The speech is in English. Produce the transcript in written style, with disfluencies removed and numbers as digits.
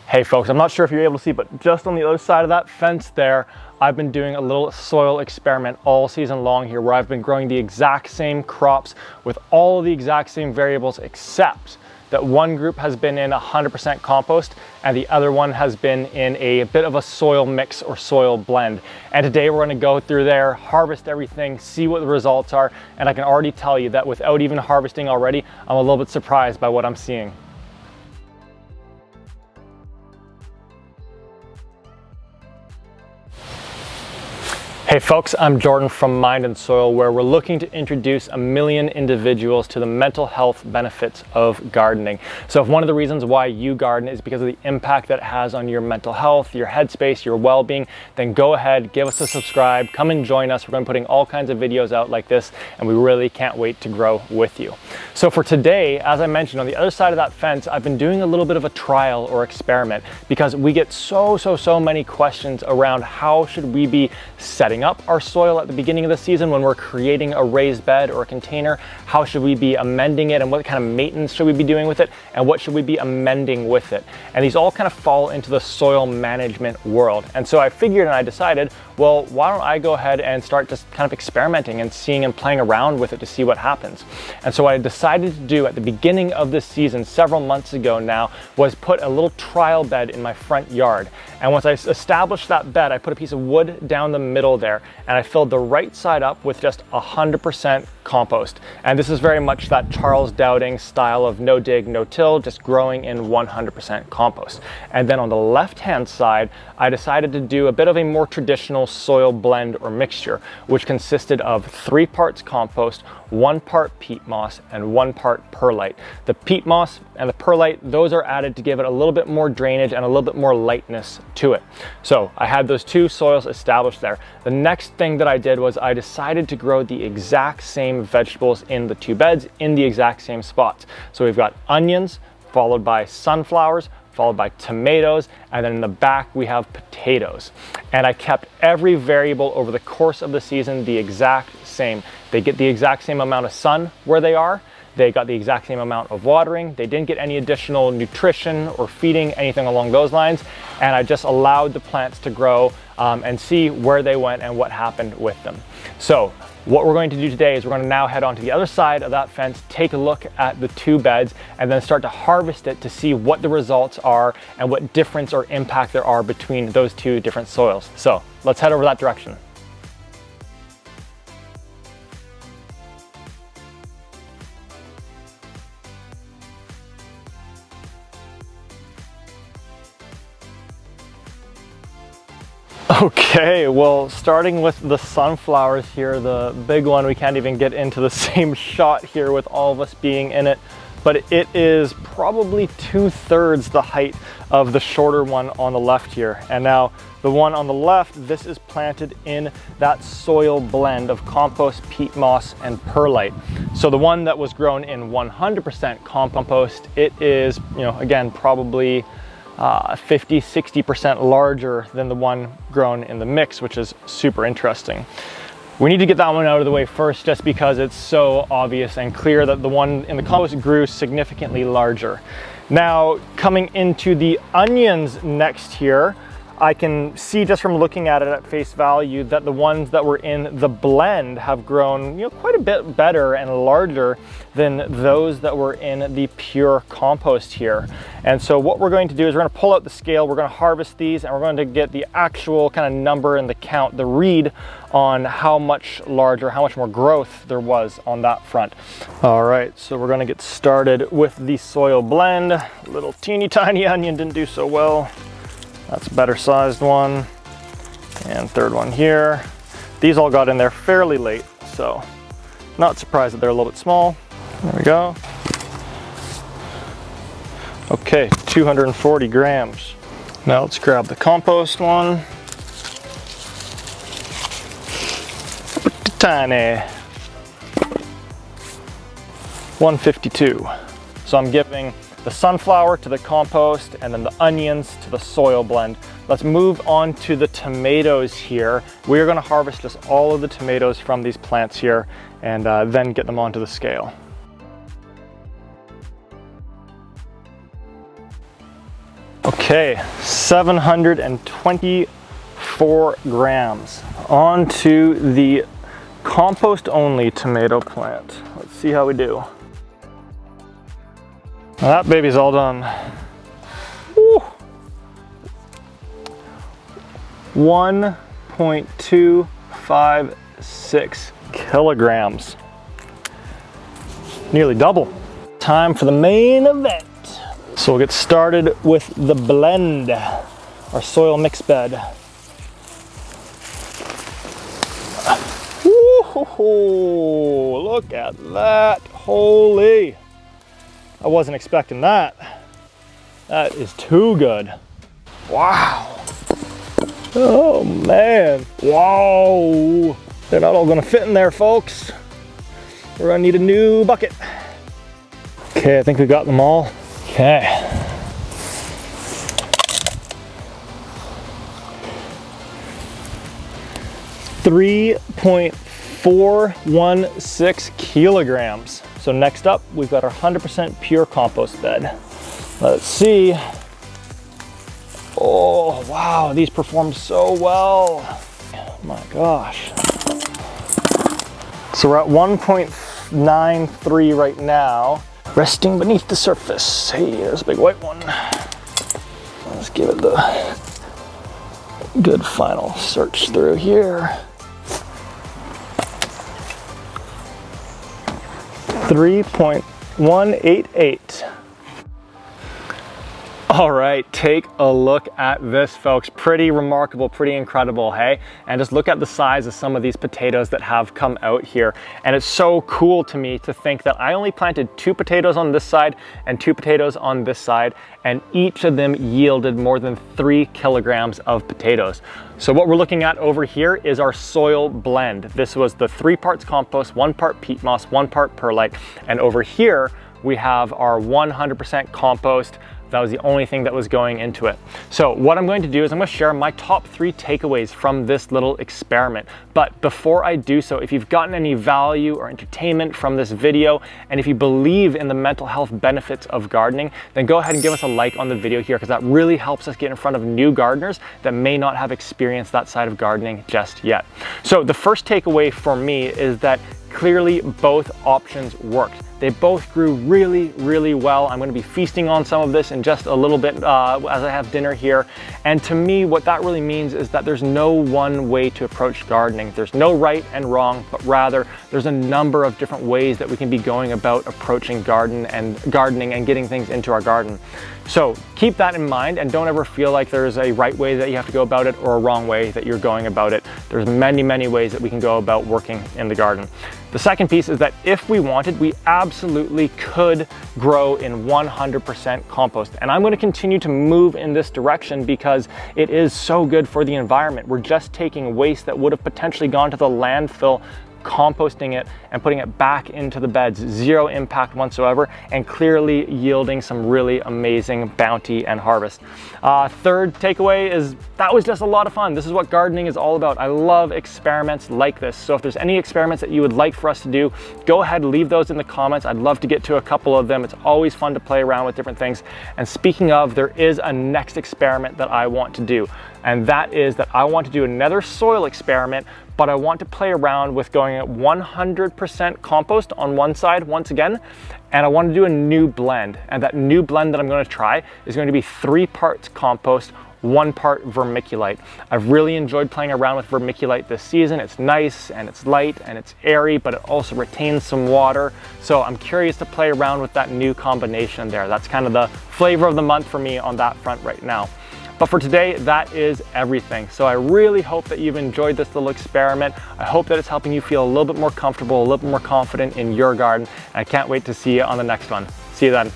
Hey folks, I'm not sure if you're able to see, but just on the other side of that fence there, I've been doing a little soil experiment all season long here where I've been growing the exact same crops with all the exact same variables, except that one group has been in 100% compost and the other one has been in a bit of a soil mix or soil blend. And today we're gonna go through there, harvest everything, see what the results are, and I can already tell you that without even harvesting already, I'm a little bit surprised by what I'm seeing. Hey folks, I'm Jordan from Mind and Soil, where we're looking to introduce 1 million individuals to the mental health benefits of gardening. So if one of the reasons why you garden is because of the impact that it has on your mental health, your headspace, your well-being, then go ahead, give us a subscribe, come and join us. We're going to be putting all kinds of videos out like this, and we really can't wait to grow with you. So for today, as I mentioned, on the other side of that fence, I've been doing a little bit of a trial or experiment because we get so many questions around how should we be setting up our soil at the beginning of the season when we're creating a raised bed or a container. How should we be amending it, and what kind of maintenance should we be doing with it, and what should we be amending with it? And these all kind of fall into the soil management world. And so I figured and I decided, well, why don't I go ahead and start just kind of experimenting and seeing and playing around with it to see what happens. And so what I decided to do at the beginning of this season, several months ago now, was put a little trial bed in my front yard. And once I established that bed, I put a piece of wood down the middle there, and I filled the right side up with just 100% compost. And this is very much that Charles Dowding style of no dig, no till, just growing in 100% compost. And then on the left-hand side, I decided to do a bit of a more traditional soil blend or mixture, which consisted of 3 parts compost, 1 part peat moss, and 1 part perlite. The peat moss and the perlite, those are added to give it a little bit more drainage and a little bit more lightness to it. So I had those 2 soils established there. The next thing that I did was I decided to grow the exact same vegetables in the 2 beds in the exact same spots. So we've got onions, followed by sunflowers, followed by tomatoes, and then in the back we have potatoes. And I kept every variable over the course of the season the exact same. They get the exact same amount of sun where they are. They got the exact same amount of watering. They didn't get any additional nutrition or feeding, anything along those lines. And I just allowed the plants to grow and see where they went and what happened with them. So what we're going to do today is we're going to now head on to the other side of that fence, take a look at the 2 beds, and then start to harvest it to see what the results are and what difference or impact there are between those 2 different soils. So let's head over that direction. Okay, well, starting with the sunflowers here, the big one, we can't even get into the same shot here with all of us being in it, but it is probably 2/3 the height of the shorter one on the left here. And now the one on the left, this is planted in that soil blend of compost, peat moss, and perlite. So the one that was grown in 100% compost, it is, you know, again, probably 50–60% larger than the one grown in the mix, which is super interesting. We need to get that one out of the way first, just because it's so obvious and clear that the one in the compost grew significantly larger. Now, coming into the onions next here, I can see just from looking at it at face value that the ones that were in the blend have grown, you know, quite a bit better and larger than those that were in the pure compost here. And so what we're going to do is we're going to pull out the scale, we're going to harvest these, and we're going to get the actual kind of number and the count, the read on how much larger, how much more growth there was on that front. All right, so we're going to get started with the soil blend. Little teeny tiny onion didn't do so well. That's a better sized one, and 3rd one here. These all got in there fairly late, so not surprised that they're a little bit small. There we go. Okay, 240 grams. Now let's grab the compost one. Tiny. 152. So I'm giving the sunflower to the compost and then the onions to the soil blend. Let's move on to the tomatoes here. We are going to harvest just all of the tomatoes from these plants here and then get them onto the scale. Okay, 724 grams onto the compost only tomato plant. Let's see how we do. Now that baby's all done. Woo. 1.256 kilograms. Nearly double. Time for the main event. So we'll get started with the blend, our soil mix bed. Woo-hoo-hoo. Look at that, holy. I wasn't expecting that. That is too good. Wow. Oh man, whoa. They're not all gonna fit in there, folks. We're gonna need a new bucket. Okay, I think we got them all. Okay. .416 kilograms. So next up, we've got our 100% pure compost bed. Let's see. Oh, wow, these performed so well. Oh my gosh. So we're at 1.93 right now, resting beneath the surface. Hey, there's a big white one. Let's give it the good final search through here. 3.188. All right, take a look at this, folks. Pretty remarkable, pretty incredible, hey? And just look at the size of some of these potatoes that have come out here. And it's so cool to me to think that I only planted 2 potatoes on this side and 2 potatoes on this side, and each of them yielded more than 3 kilograms of potatoes. So what we're looking at over here is our soil blend. This was the 3 parts compost, 1 part peat moss, 1 part perlite. And over here, we have our 100% compost. That was the only thing that was going into it. So what I'm going to do is I'm going to share my top 3 takeaways from this little experiment. But before I do so, if you've gotten any value or entertainment from this video, and if you believe in the mental health benefits of gardening, then go ahead and give us a like on the video here, because that really helps us get in front of new gardeners that may not have experienced that side of gardening just yet. So the first takeaway for me is that clearly both options worked. They both grew really, really well. I'm going to be feasting on some of this in just a little bit as I have dinner here. And to me, what that really means is that there's no one way to approach gardening. There's no right and wrong, but rather there's a number of different ways that we can be going about approaching gardening and getting things into our garden. So keep that in mind, and don't ever feel like there's a right way that you have to go about it or a wrong way that you're going about it. There's many, many ways that we can go about working in the garden. The second piece is that if we wanted, we absolutely could grow in 100% compost. And I'm going to continue to move in this direction because it is so good for the environment. We're just taking waste that would have potentially gone to the landfill, composting it and putting it back into the beds, 0 impact whatsoever, and clearly yielding some really amazing bounty and harvest. Third takeaway is that was just a lot of fun. This is what gardening is all about. I love experiments like this. So if there's any experiments that you would like for us to do, go ahead, leave those in the comments. I'd love to get to a couple of them. It's always fun to play around with different things. And speaking of, there is a next experiment that I want to do. And that is that I want to do another soil experiment, but I want to play around with going at 100% compost on one side once again, and I want to do a new blend. And that new blend that I'm going to try is going to be 3 parts compost, 1 part vermiculite. I've really enjoyed playing around with vermiculite this season. It's nice and it's light and it's airy, but it also retains some water. So I'm curious to play around with that new combination there. That's kind of the flavor of the month for me on that front right now. But for today, that is everything. So I really hope that you've enjoyed this little experiment. I hope that it's helping you feel a little bit more comfortable, a little bit more confident in your garden. And I can't wait to see you on the next one. See you then.